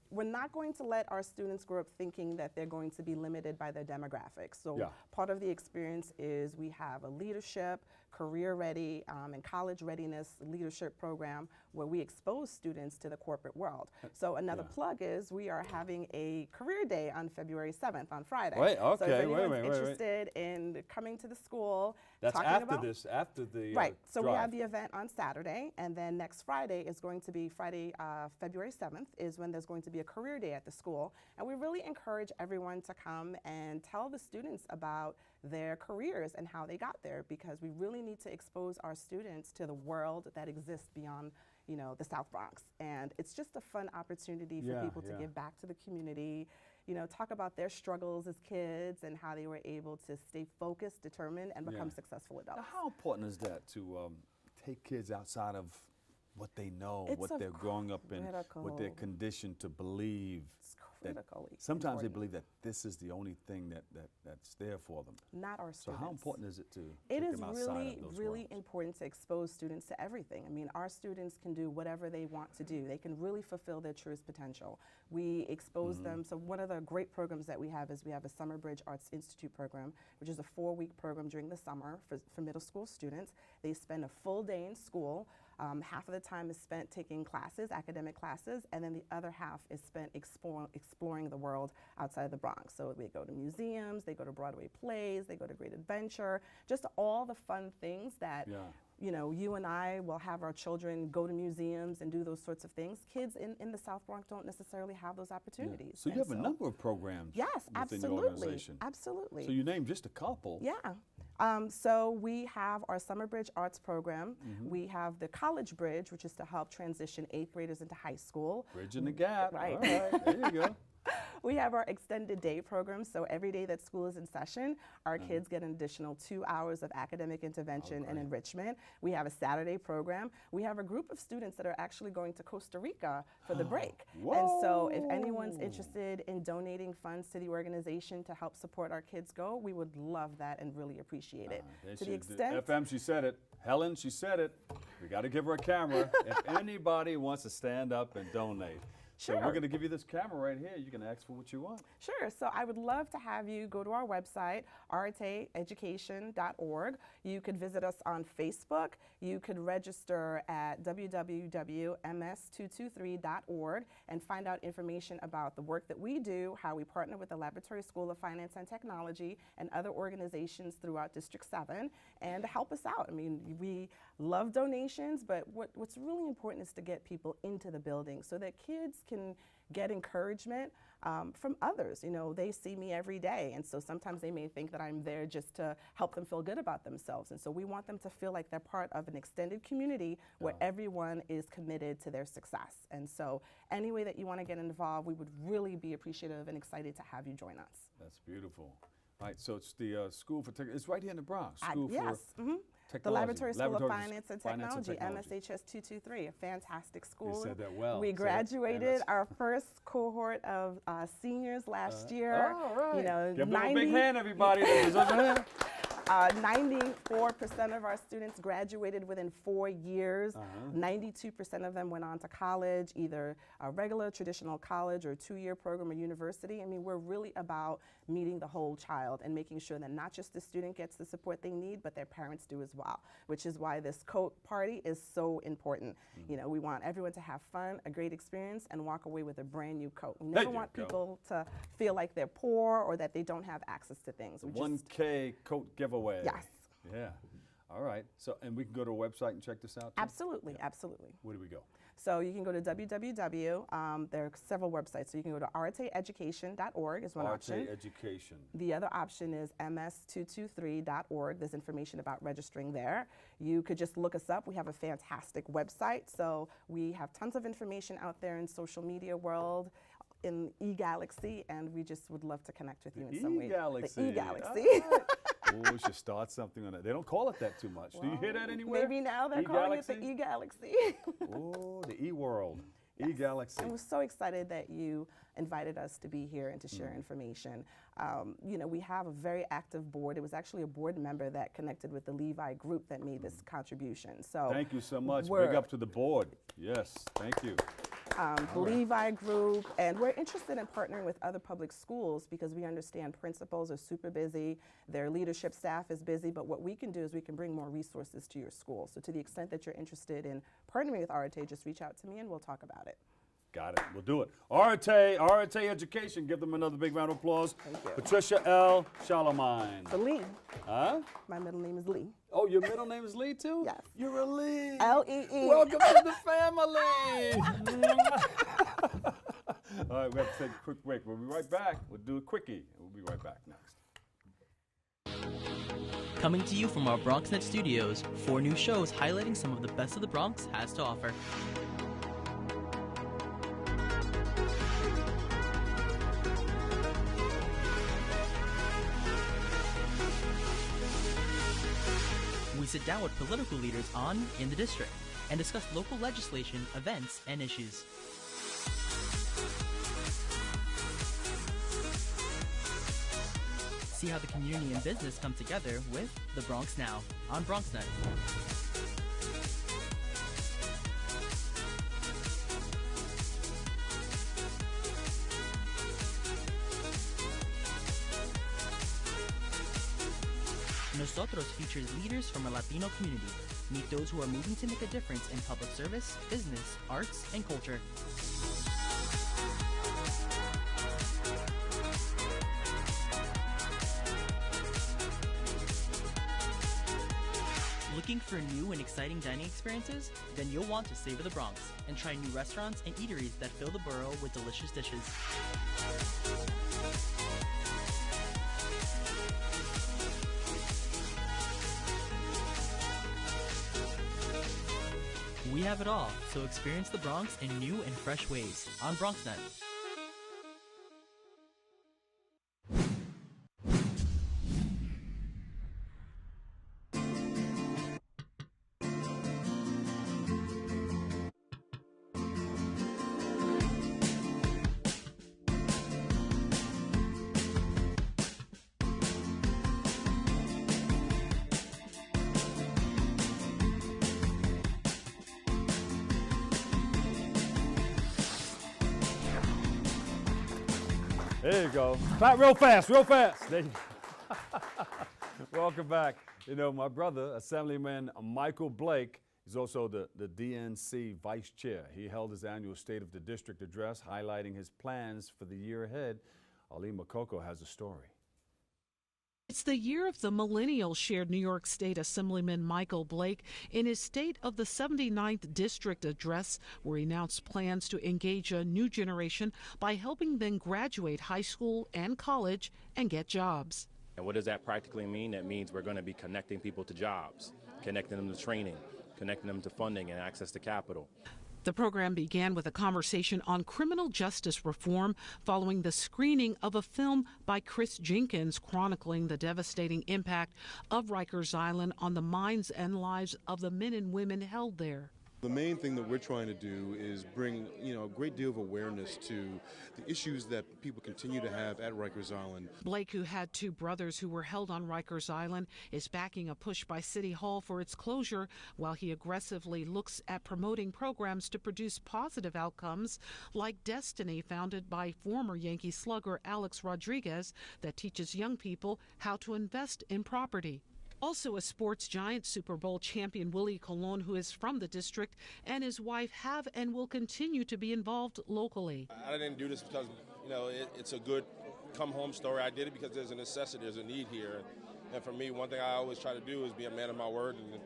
we're not going to let our students grow up thinking that they're going to be limited by their demographics. So part of the experience is we have a leadership, career ready, and college readiness leadership program where we expose students to the corporate world. So another plug is we are having a career day on February 7th on Friday. Wait, okay, so if anyone's interested in coming to the school, that's talking after about this, after the right. So drive. we have the event on Saturday, and then next Friday is going to be Friday, February 7th is when there's going to be a career day at the school. And we really encourage everyone to come and tell the students about their careers and how they got there, because we really need to expose our students to the world that exists beyond, you know, the South Bronx. And it's just a fun opportunity for people to give back to the community, you know, talk about their struggles as kids and how they were able to stay focused, determined, and become successful adults. Now, how important is that to take kids outside of what they know, It's what they're growing up in, what they're conditioned to believe? It's critically sometimes important. they believe that this is the only thing that's there for them. Not our students. So how important is it to It take is them outside really, of those really realms? important to expose students to everything. I mean, our students can do whatever they want to do. They can really fulfill their truest potential. We expose them. So one of the great programs that we have is we have a Summer Bridge Arts Institute program, which is a 4-week program during the summer for middle school students. They spend a full day in school Half of the time is spent taking classes, academic classes, and then the other half is spent exploring the world outside of the Bronx. So they go to museums, they go to Broadway plays, they go to Great Adventure, just all the fun things that you know, you and I will have our children go to museums and do those sorts of things. Kids in the South Bronx don't necessarily have those opportunities. So you have a number of programs within your organization. Absolutely. So you named just a couple. Yeah. So we have our Summer Bridge Arts program. We have the College Bridge, which is to help transition 8th graders into high school. Bridging the gap. Right. All right, there you go. We have our extended day program, so every day that school is in session, our kids get an additional 2 hours of academic intervention and enrichment. We have a Saturday program. We have a group of students that are actually going to Costa Rica for the break. And so if anyone's interested in donating funds to the organization to help support our kids go, we would love that and really appreciate it. To the extent FM, she said it. Helen, she said it. We got to give her a camera. If anybody wants to stand up and donate. Sure. So we're going to give you this camera right here. You can ask for what you want. Sure. So I would love to have you go to our website, areteeducation.org. You could visit us on Facebook. You could register at www.ms223.org and find out information about the work that we do, how we partner with the Laboratory School of Finance and Technology and other organizations throughout District 7, and help us out. I mean, we love donations, but what's really important is to get people into the building so that kids can get encouragement from others. You know, they see me every day, and so sometimes they may think that I'm there just to help them feel good about themselves. And so we want them to feel like they're part of an extended community where everyone is committed to their success. And so any way that you want to get involved, we would really be appreciative and excited to have you join us. That's beautiful. All right, so it's the School for it's right here in the Bronx. Yes. The Laboratory School of Finance and Technology, MSHS 223, a fantastic school. You said that well. We graduated our first cohort of seniors last year. All right. You know, give them a big hand, everybody. 94% of our students graduated within 4 years. 92% of them went on to college, either a regular traditional college or a 2-year program or university. I mean, we're really about meeting the whole child and making sure that not just the student gets the support they need, but their parents do as well, which is why this coat party is so important. You know, we want everyone to have fun, a great experience, and walk away with a brand new coat. We never want people to feel like they're poor or that they don't have access to things. 1K coat giveaway. Yes. Yeah. All right. So, and we can go to a website and check this out too? Absolutely, absolutely. Where do we go? So you can go to www. There are several websites. So you can go to areteeducation.org is one option. Areté Education. The other option is ms223.org. There's information about registering there. You could just look us up. We have a fantastic website. So we have tons of information out there in social media world, in e-Galaxy, and we just would love to connect with you in some way. E-Galaxy. The e-Galaxy. Oh, we should start something on that. They don't call it that too much. Do you hear that anywhere? Maybe now they're calling it the e-Galaxy. Oh, the e-world. Yes. E-Galaxy. And we're so excited that you invited us to be here and to share information. You know, we have a very active board. It was actually a board member that connected with the Levi group that made this contribution. So thank you so much. Big up to the board. Yes, thank you. The Levi group, and we're interested in partnering with other public schools because we understand principals are super busy, their leadership staff is busy, but what we can do is we can bring more resources to your school. So to the extent that you're interested in partnering with Areté, just reach out to me and we'll talk about it. Got it. We'll do it. Areté Education. Give them another big round of applause. Thank you. Patricia L. Charlemagne. So Lee. Huh? My middle name is Lee. Oh, your middle name is Lee too? Yes. You're a Lee. L-E-E. Welcome to the family. All right, we have to take a quick break. We'll be right back. We'll do a quickie. We'll be right back next. Coming to you from our BronxNet studios, 4 new shows highlighting some of the best of the Bronx has to offer. We sit down with political leaders on In the District and discuss local legislation, events, and issues. See how the community and business come together with The Bronx Now on BronxNet. Nosotros features leaders from a Latino community. Meet those who are moving to make a difference in public service, business, arts, and culture. Looking for new and exciting dining experiences? Then you'll want to savor the Bronx and try new restaurants and eateries that fill the borough with delicious dishes. We have it all, so experience the Bronx in new and fresh ways on BronxNet. There you go. Clap real fast, real fast. There you go. Welcome back. You know, my brother, Assemblyman Michael Blake, is also the DNC Vice Chair. He held his annual State of the District address, highlighting his plans for the year ahead. Ali Makoko has a story. It's the year of the millennial, shared New York State Assemblyman Michael Blake in his State of the 79th District address, where he announced plans to engage a new generation by helping them graduate high school and college and get jobs. And what does that practically mean? That means we're going to be connecting people to jobs, connecting them to training, connecting them to funding and access to capital. The program began with a conversation on criminal justice reform following the screening of a film by Chris Jenkins chronicling the devastating impact of Rikers Island on the minds and lives of the men and women held there. The main thing that we're trying to do is bring, a great deal of awareness to the issues that people continue to have at Rikers Island. Blake, who had two brothers who were held on Rikers Island, is backing a push by City Hall for its closure, while he aggressively looks at promoting programs to produce positive outcomes like Destiny, founded by former Yankee slugger Alex Rodriguez, that teaches young people how to invest in property. Also a sports giant, Super Bowl champion Willie Colon, who is from the district, and his wife have and will continue to be involved locally. I didn't do this because, it's a good come-home story. I did it because there's a necessity, there's a need here. And for me, one thing I always try to do is be a man of my word. And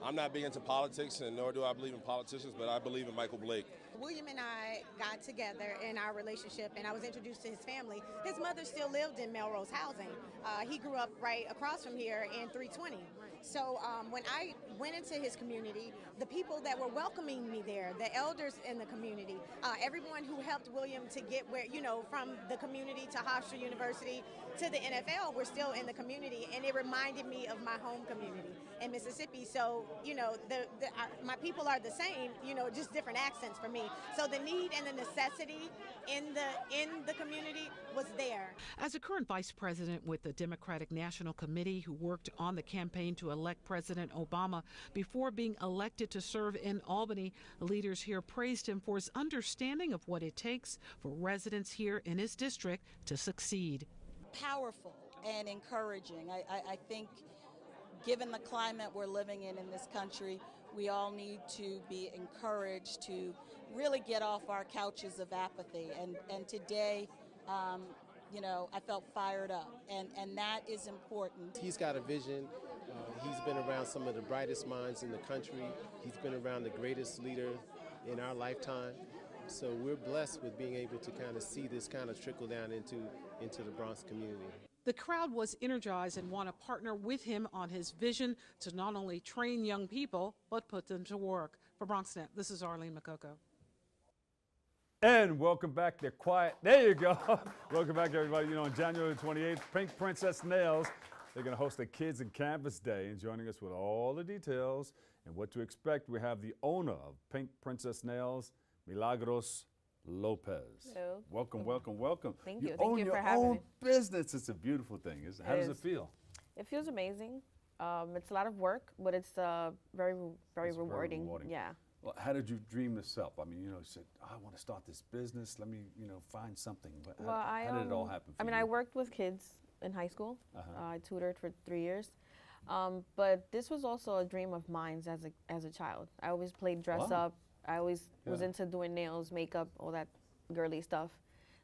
I'm not big into politics, and nor do I believe in politicians, but I believe in Michael Blake. William and I got together in our relationship, and I was introduced to his family. His mother still lived in Melrose Housing. He grew up right across from here in 320. So when I went into his community, the people that were welcoming me there, the elders in the community, everyone who helped William to get where, from the community to Hofstra University to the NFL, were still in the community, and it reminded me of my home community in Mississippi. So, my people are the same, just different accents for me. So the need and the necessity in the community was there. As a current vice president with the Democratic National Committee, who worked on the campaign to elect President Obama before being elected to serve in Albany, leaders here praised him for his understanding of what it takes for residents here in his district to succeed. Powerful and encouraging. I think given the climate we're living in this country, we all need to be encouraged to really get off our couches of apathy. And today, I felt fired up, and that is important. He's got a vision. He's been around some of the brightest minds in the country. He's been around the greatest leader in our lifetime. So we're blessed with being able to kind of see this kind of trickle down into the Bronx community. The crowd was energized and want to partner with him on his vision to not only train young people, but put them to work. For BronxNet, this is Arlene Makoko. And welcome back to Quiet. There you go. Welcome back, everybody. On January 28th, Pink Princess Nails, they're going to host a Kids and Campus Day. And joining us with all the details and what to expect, we have the owner of Pink Princess Nails, Milagros Lopez. Hello. Welcome, welcome, welcome. Thank you. You Thank own you your for having own me. business. It's a beautiful thing. How does it feel? It feels amazing. It's a lot of work, but it's very rewarding. Yeah. Well, how did you dream this up? I mean, you said, I want to start this business. Let me, find something. How did it all happen for you? I worked with kids in high school. I tutored for 3 years. But this was also a dream of mine as a child. I always played dress Wow. up. I always was Yeah. into doing nails, makeup, all that girly stuff.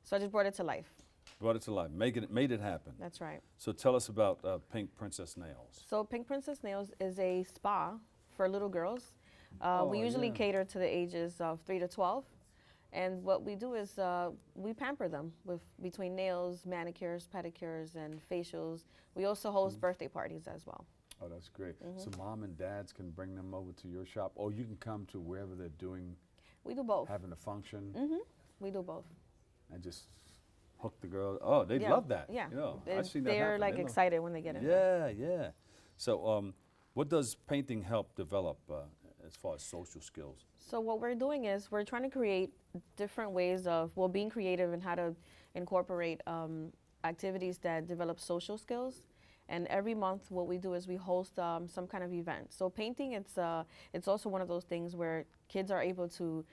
So I just brought it to life. Brought it to life, made it happen. That's right. So tell us about Pink Princess Nails. So Pink Princess Nails is a spa for little girls. We usually yeah. cater to the ages of 3 to 12. And what we do is we pamper them with between nails, manicures, pedicures, and facials. We also host birthday parties as well. Oh, that's great. So mom and dads can bring them over to your shop, or you can come to wherever they're doing, We do both. having a function, We do both. and just hook the girl. Oh, they'd Yeah, love that. yeah. You know, They- I've seen that they're, happen. like, They love- excited when they get in there. Yeah, yeah. So what does painting help develop as far as social skills? So what we're doing is we're trying to create different ways of, well, being creative and how to incorporate activities that develop social skills. And every month what we do is we host some kind of event. So painting, it's also one of those things where kids are able to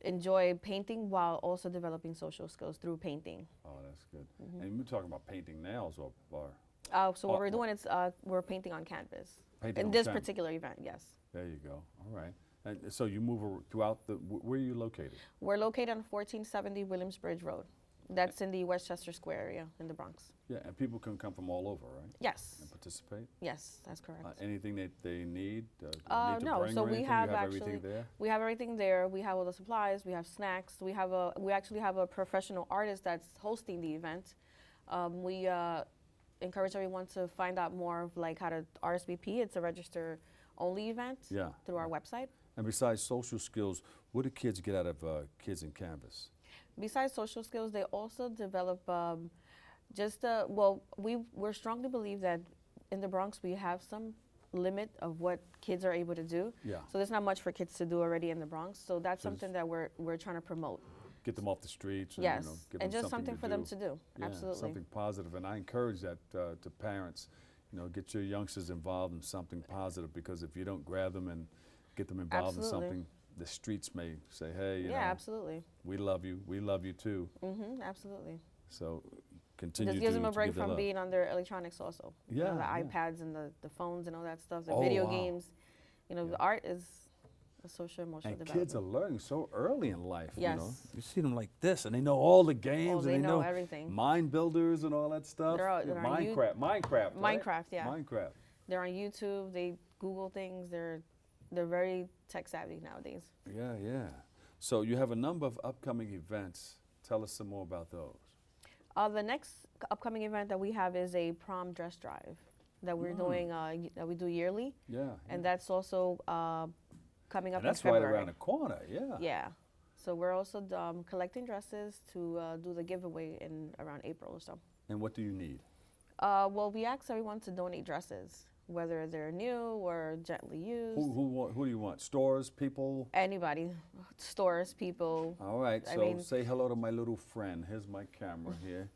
enjoy painting while also developing social skills through painting. Oh, that's good. And we're talking about painting nails or So what we're doing is we're painting on canvas. Painting In on this canvas. particular event, yes. There you go. All right. And so you move throughout where are you located? We're located on 1470 Williamsbridge Road. That's in the Westchester Square area in the Bronx. Yeah, and people can come from all over, right? Yes. And participate? Yes, that's correct. Anything that they need? Need to No, bring so or we anything? have You have actually everything there? we have everything there. We have all the supplies. We have snacks. We actually have a professional artist that's hosting the event. We encourage everyone to find out more of like how to RSVP. It's a register only event through our website. And besides social skills, what do kids get out of Kids in Canvas? Besides social skills, they also develop we strongly believe that in the Bronx we have some limit of what kids are able to do. Yeah. So there's not much for kids to do already in the Bronx. So that's So something that we're trying to promote. Get them off the streets. And, Yes, give and them just something for them to do. Yeah, Absolutely. something positive. And I encourage that to parents. Get your youngsters involved in something positive, because if you don't grab them and get them involved in Absolutely. something, the streets may say, hey, Yeah, absolutely. we love you too. Absolutely. So continue Just gives them a to break give that from love. being on their electronics also. Yeah, The yeah. iPads and the phones and all that stuff, the Oh, video wow. games. The art is a social emotional And development. kids are learning so early in life. Yes. You see them like this, and they know all the games, they and they know everything. mind builders and all that stuff. They're on Minecraft, right? Minecraft, yeah. Minecraft. They're on YouTube. They Google things. They're very tech savvy nowadays. Yeah, yeah. So you have a number of upcoming events. Tell us some more about those. The next upcoming event that we have is a prom dress drive that we're doing. That we do yearly. Yeah. And that's also coming up And that's in February. right around the corner. Yeah. Yeah. So we're also collecting dresses to do the giveaway in around April or so. And what do you need? Well, we ask everyone to donate dresses, whether they're new or gently used. Who do you want? Stores, people? Anybody, stores, people. All right, I so mean, say hello to my little friend. Here's my camera here.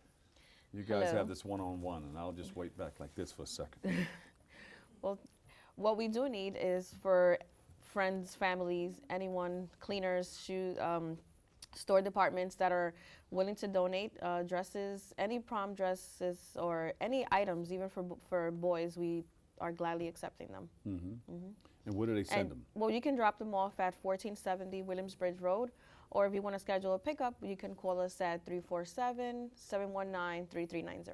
You guys Hello. have this one-on-one, and I'll just wait back like this for a second. Well, what we do need is for friends, families, anyone, cleaners, shoe, store departments that are willing to donate dresses, any prom dresses or any items, even for boys, we are gladly accepting them. And where do they send them? Well, you can drop them off at 1470 Williamsbridge Road, or if you want to schedule a pickup, you can call us at 347-719-3390.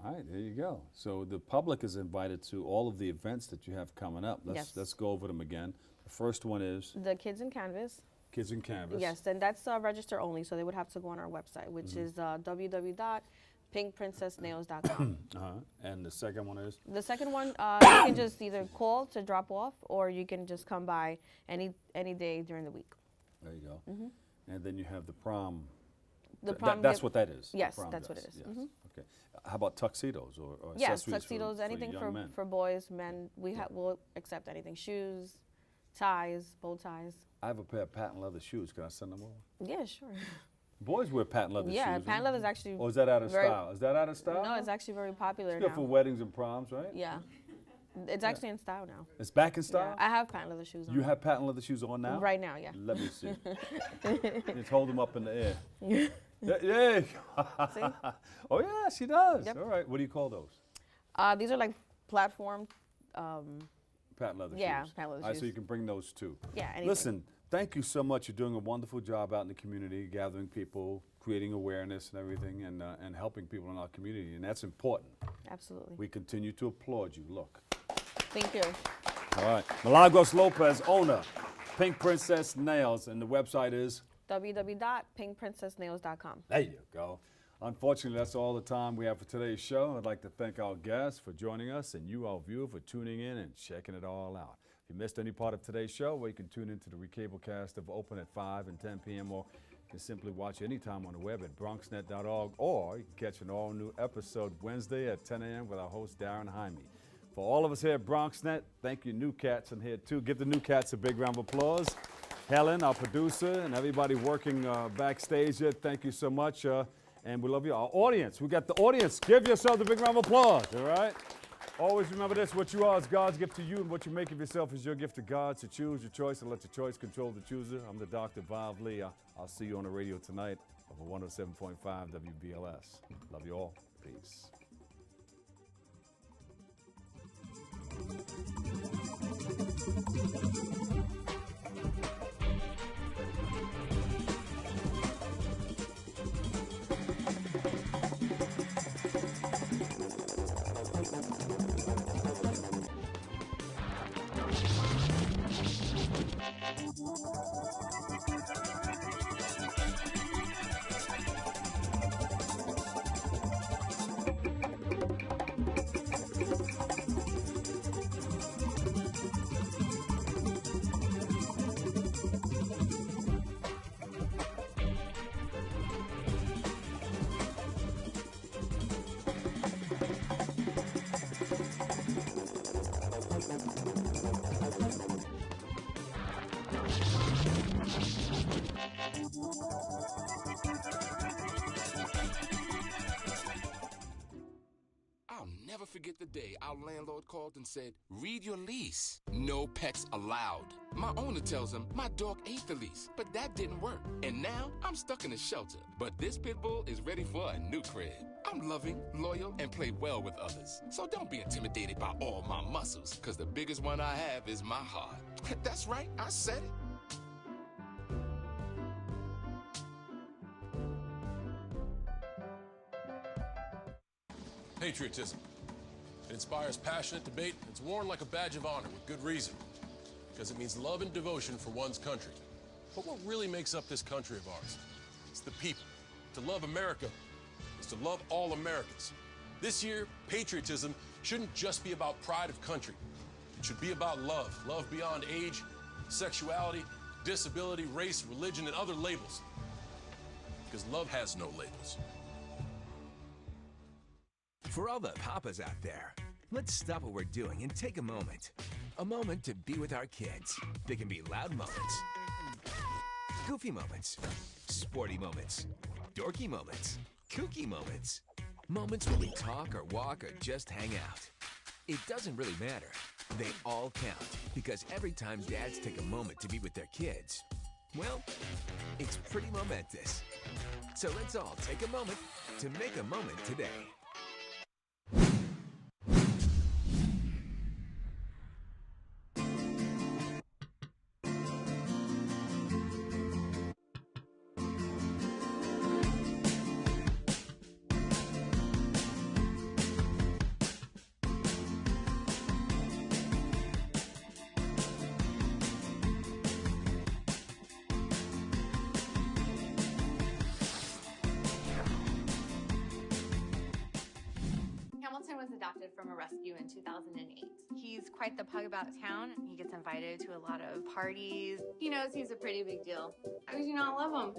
All right, there you go. So the public is invited to all of the events that you have coming up. Let's go over them again. The first one is The Kids in Canvas. Kids in Canvas. Yes, and that's register only, so they would have to go on our website, which is www.pinkprincessnails.com. And the second one is? The second one, you can just either call to drop off, or you can just come by any day during the week. There you go. And then you have the prom. The prom that's gift- what that is? Yes, the prom that's what dress. it is. Yes. Okay. How about tuxedos or Yes, accessories tuxedos, for anything young men? for boys, men. We'll accept anything. Shoes, ties, bow ties. I have a pair of patent leather shoes. Can I send them over? Yeah, sure. Boys wear patent leather shoes. Yeah, right? patent leather is actually. Or is that out of very- style? Is that out of style? No, it's actually very popular It's good now. for weddings and proms, right? Yeah, it's actually in style now. It's back in style? Yeah, I have patent leather shoes on. You have patent leather shoes on now? Right now, yeah. Let me see. Just hold them up in the air. Yeah. See? Oh, yeah, she does. Yep. All right. What do you call those? These are like platform patent leather yeah, shoes. patent leather All right, shoes. so you can bring those too. Yeah, anything. Listen, thank you so much. You're doing a wonderful job out in the community, gathering people, creating awareness and everything, and helping people in our community, and that's important. Absolutely. We continue to applaud you. Look. Thank you. All right. Milagros Lopez, owner, Pink Princess Nails, and the website is? www.pinkprincessnails.com. There you go. Unfortunately, that's all the time we have for today's show. I'd like to thank our guests for joining us and you, our viewer, for tuning in and checking it all out. If you missed any part of today's show, well, you can tune into the recablecast of Open at 5 and 10 p.m. or you can simply watch anytime on the web at bronxnet.org, or you can catch an all-new episode Wednesday at 10 a.m. with our host, Darren Jaime. For all of us here at BronxNet, thank you, new cats in here, too. Give the new cats a big round of applause. Helen, our producer, and everybody working backstage here, thank you so much. And we love you. Our audience, we got the audience. Give yourselves a big round of applause, all right? Always remember this, what you are is God's gift to you, and what you make of yourself is your gift to God. So choose your choice and let your choice control the chooser. I'm the Dr. Bob Lee. I'll see you on the radio tonight over 107.5 WBLS. Love you all. Peace. I'll never forget the day our landlord called and said, read your lease. No pets allowed. My owner tells him my dog ate the lease, but that didn't work. And now I'm stuck in a shelter. But this pit bull is ready for a new crib. I'm loving, loyal, and play well with others. So don't be intimidated by all my muscles, because the biggest one I have is my heart. That's right, I said it. Patriotism. It inspires passionate debate. It's worn like a badge of honor with good reason, because it means love and devotion for one's country. But what really makes up this country of ours? It's the people. To love America is to love all Americans. This year, patriotism shouldn't just be about pride of country. It should be about love. Love beyond age, sexuality, disability, race, religion, and other labels. Because love has no labels. For all the papas out there, let's stop what we're doing and take a moment. A moment to be with our kids. They can be loud moments, goofy moments, sporty moments, dorky moments, kooky moments. Moments where we talk or walk or just hang out. It doesn't really matter. They all count, because every time dads take a moment to be with their kids, well, it's pretty momentous. So let's all take a moment to make a moment today. Hamilton was adopted from a rescue in 2008. He's quite the pug about town. He gets invited to a lot of parties. He knows he's a pretty big deal. How could you not love him?